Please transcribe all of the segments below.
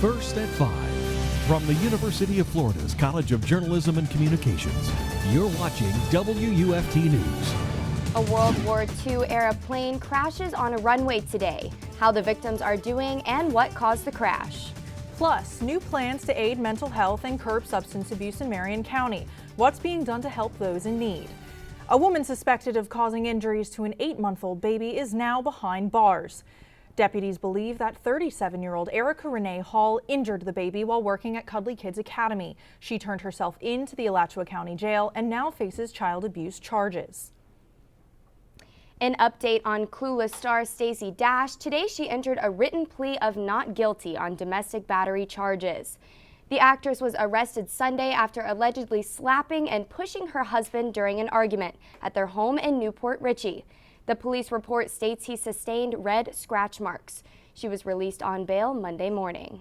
First at 5. From the University of Florida's College of Journalism and Communications, you're watching WUFT News. A World War II-era plane crashes on a runway today. How the victims are doing and what caused the crash. Plus, new plans to aid mental health and curb substance abuse in Marion County. What's being done to help those in need? A woman suspected of causing injuries to an 8-month-old baby is now behind bars. Deputies believe that 37-year-old Erica Renee Hall injured the baby while working at Cuddly Kids Academy. She turned herself into the Alachua County Jail and now faces child abuse charges. An update on clueless star Stacey Dash. Today she entered a written plea of not guilty on domestic battery charges. The actress was arrested Sunday after allegedly slapping and pushing her husband during an argument at their home in Newport Richey. The police report states he sustained red scratch marks. She was released on bail Monday morning.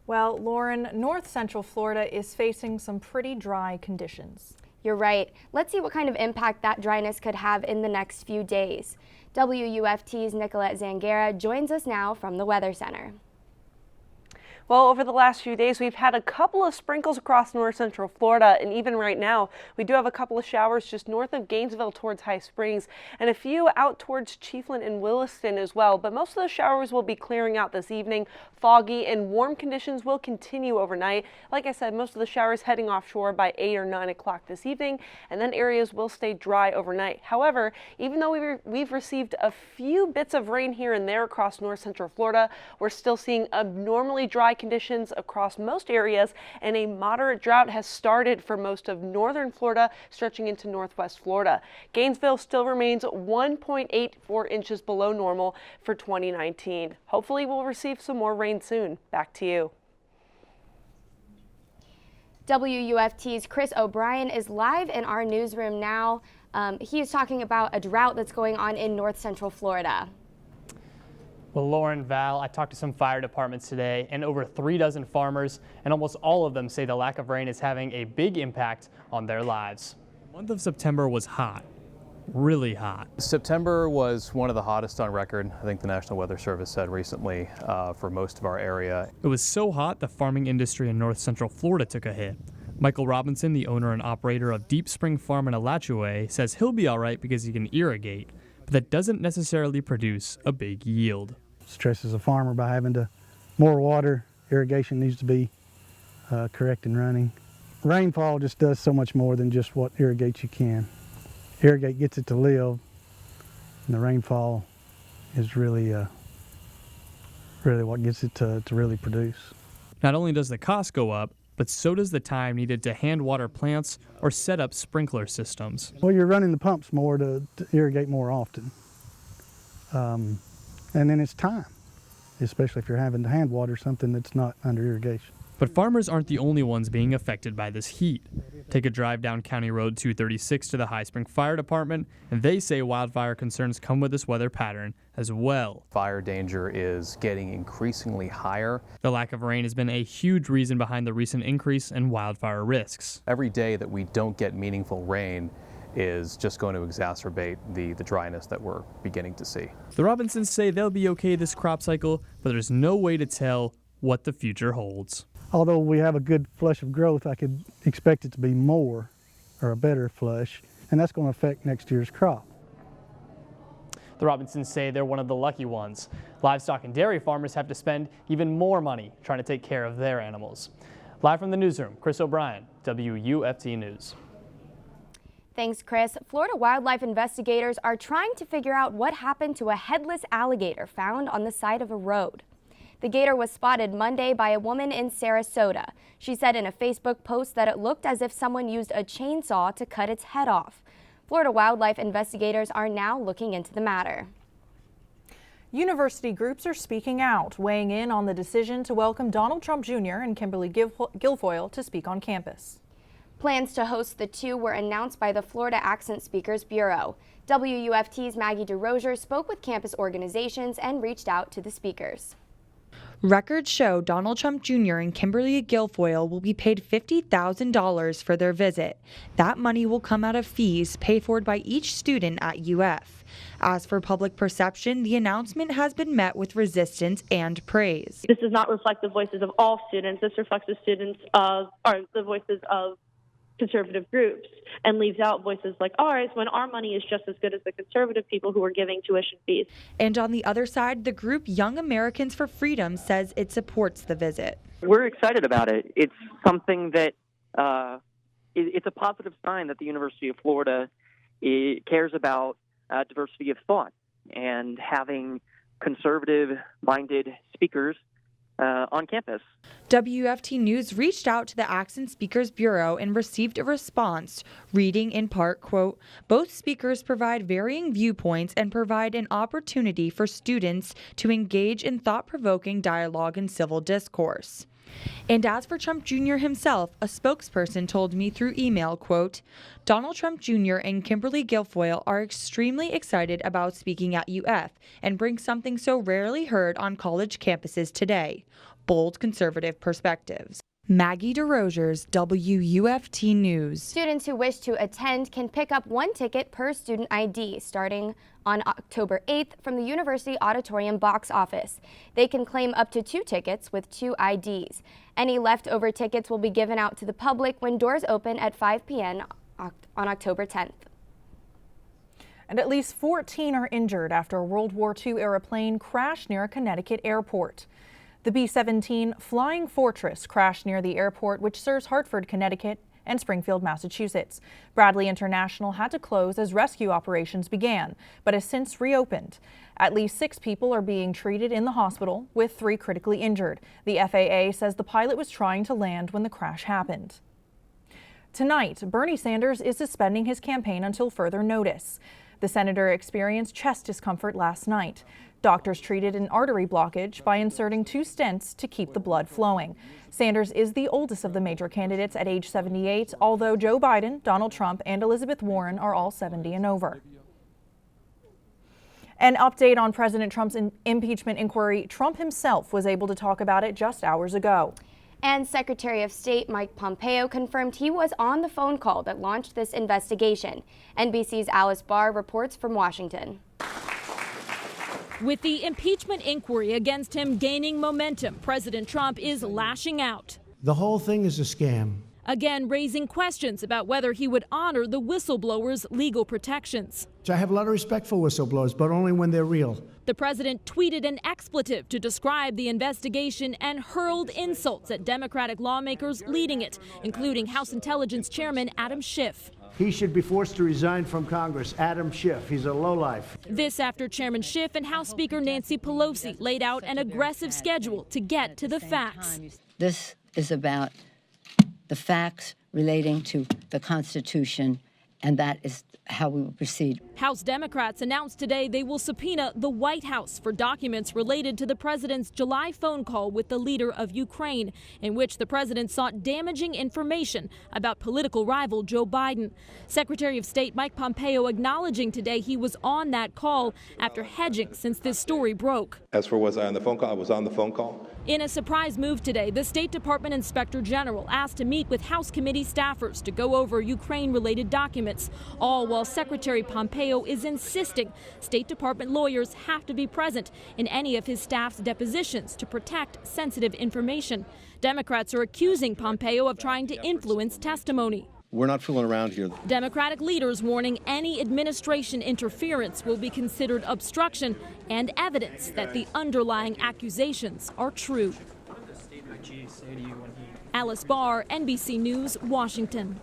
Well, Lauren, North Central Florida is facing some pretty dry conditions. You're right. Let's see what kind of impact that dryness could have in the next few days. WUFT's Nicolette Zangara joins us now from the Weather Center. Well, over the last few days, we've had a couple of sprinkles across north central Florida, and even right now, we do have a couple of showers just north of Gainesville towards High Springs, and a few out towards Chiefland and Williston as well. But most of those showers will be clearing out this evening. Foggy and warm conditions will continue overnight. Like I said, most of the showers heading offshore by 8 or 9 o'clock this evening, and then areas will stay dry overnight. However, even though we've received a few bits of rain here and there across north central Florida, we're still seeing abnormally dry conditions across most areas, and a moderate drought has started for most of northern Florida, stretching into northwest Florida. Gainesville still remains 1.84 inches below normal for 2019. Hopefully we'll receive some more rain soon. Back to you. WUFT's Chris O'Brien is live in our newsroom now. He is talking about a drought that's going on in north central Florida. Well, Lauren, Val, I talked to some fire departments today and over 3 dozen farmers, and almost all of them say the lack of rain is having a big impact on their lives. The month of September was hot, really hot. September was one of the hottest on record, I think the National Weather Service said recently, for most of our area. It was so hot the farming industry in north central Florida took a hit. Michael Robinson, the owner and operator of Deep Spring Farm in Alachua, says he'll be all right because he can irrigate, but that doesn't necessarily produce a big yield. Stresses a farmer by having to more water. Irrigation needs to be correct and running. Rainfall just does so much more than just what irrigate you can. Irrigate gets it to live, and the rainfall is really what gets it to really produce. Not only does the cost go up, but so does the time needed to hand water plants or set up sprinkler systems. Well, you're running the pumps more to irrigate more often. And then it's time, especially if you're having to hand water something that's not under irrigation. But farmers aren't the only ones being affected by this heat. Take a drive down County Road 236 to the High Spring Fire Department, and they say wildfire concerns come with this weather pattern as well. Fire danger is getting increasingly higher. The lack of rain has been a huge reason behind the recent increase in wildfire risks. Every day that we don't get meaningful rain is just going to exacerbate the dryness that we're beginning to see. The Robinsons say they'll be okay this crop cycle, but there's no way to tell what the future holds. Although we have a good flush of growth, I could expect it to be more or a better flush, and that's going to affect next year's crop. The Robinsons say they're one of the lucky ones. Livestock and dairy farmers have to spend even more money trying to take care of their animals. Live from the newsroom, Chris O'Brien, WUFT News. Thanks, Chris. Florida wildlife investigators are trying to figure out what happened to a headless alligator found on the side of a road. The gator was spotted Monday by a woman in Sarasota. She said in a Facebook post that it looked as if someone used a chainsaw to cut its head off. Florida wildlife investigators are now looking into the matter. University groups are speaking out, weighing in on the decision to welcome Donald Trump Jr. and Kimberly Guilfoyle to speak on campus. Plans to host the two were announced by the Florida Accent Speakers Bureau. WUFT's Maggie DeRozier spoke with campus organizations and reached out to the speakers. Records show Donald Trump Jr. and Kimberly Guilfoyle will be paid $50,000 for their visit. That money will come out of fees paid for by each student at UF. As for public perception, the announcement has been met with resistance and praise. This does not reflect the voices of all students. This reflects the voices of conservative groups and leaves out voices like ours when our money is just as good as the conservative people who are giving tuition fees. And on the other side, the group Young Americans for Freedom says it supports the visit. We're excited about it. It's something that it's a positive sign that the University of Florida cares about diversity of thought and having conservative-minded speakers on campus. WFT News reached out to the Acts and Speakers Bureau and received a response, reading in part, quote, "Both speakers provide varying viewpoints and provide an opportunity for students to engage in thought-provoking dialogue and civil discourse." And as for Trump Jr. himself, a spokesperson told me through email, quote, "Donald Trump Jr. and Kimberly Guilfoyle are extremely excited about speaking at UF and bring something so rarely heard on college campuses today, bold conservative perspectives." Maggie DeRogers, WUFT News. Students who wish to attend can pick up 1 ticket per student ID starting on October 8th from the University Auditorium box office. They can claim up to 2 tickets with 2 IDs. Any leftover tickets will be given out to the public when doors open at 5 p.m. on October 10th. And at least 14 are injured after a World War II era plane crashed near a Connecticut airport. The B-17 Flying Fortress crashed near the airport, which serves Hartford, Connecticut, and Springfield, Massachusetts. Bradley International had to close as rescue operations began, but has since reopened. At least 6 people are being treated in the hospital, with 3 critically injured. The FAA says the pilot was trying to land when the crash happened. Tonight, Bernie Sanders is suspending his campaign until further notice. The senator experienced chest discomfort last night. Doctors treated an artery blockage by inserting 2 stents to keep the blood flowing. Sanders is the oldest of the major candidates at age 78, although Joe Biden, Donald Trump, and Elizabeth Warren are all 70 and over. An update on President Trump's impeachment inquiry. Trump himself was able to talk about it just hours ago. And Secretary of State Mike Pompeo confirmed he was on the phone call that launched this investigation. NBC's Alice Barr reports from Washington. With the impeachment inquiry against him gaining momentum, President Trump is lashing out. The whole thing is a scam. Again, raising questions about whether he would honor the whistleblower's legal protections. I have a lot of respect for whistleblowers, but only when they're real. The president tweeted an expletive to describe the investigation and hurled insults at Democratic lawmakers leading it, including House Intelligence Chairman Adam Schiff. He should be forced to resign from Congress. Adam Schiff, he's a lowlife. This after Chairman Schiff and House Speaker Nancy Pelosi laid out an aggressive schedule to get to the facts. This is about the facts relating to the Constitution, and that is how we will proceed. House Democrats announced today they will subpoena the White House for documents related to the president's July phone call with the leader of Ukraine, in which the president sought damaging information about political rival Joe Biden. Secretary of State Mike Pompeo acknowledging today he was on that call after hedging since this story broke. As for was I on the phone call, I was on the phone call. In a surprise move today, the State Department Inspector General asked to meet with House committee staffers to go over Ukraine-related documents, all while Secretary Pompeo is insisting State Department lawyers have to be present in any of his staff's depositions to protect sensitive information. Democrats are accusing Pompeo of trying to influence testimony. We're not fooling around here. Democratic leaders warning any administration interference will be considered obstruction and evidence that the underlying accusations are true. Alice Barr, NBC News, Washington.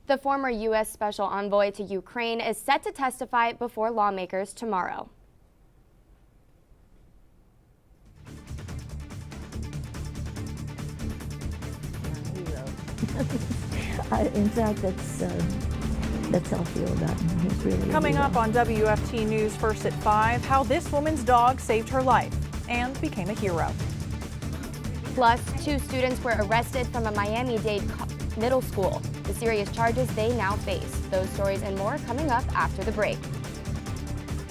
The former U.S. Special Envoy to Ukraine is set to testify before lawmakers tomorrow. In fact, that's how I feel about him. He's really Coming up on WFT News First at 5, how this woman's dog saved her life and became a hero. Plus, 2 students were arrested from a Miami-Dade middle school. The serious charges they now face. Those stories and more coming up after the break.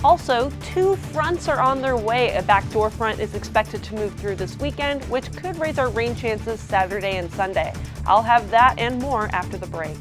Also, 2 fronts are on their way. A backdoor front is expected to move through this weekend, which could raise our rain chances Saturday and Sunday. I'll have that and more after the break.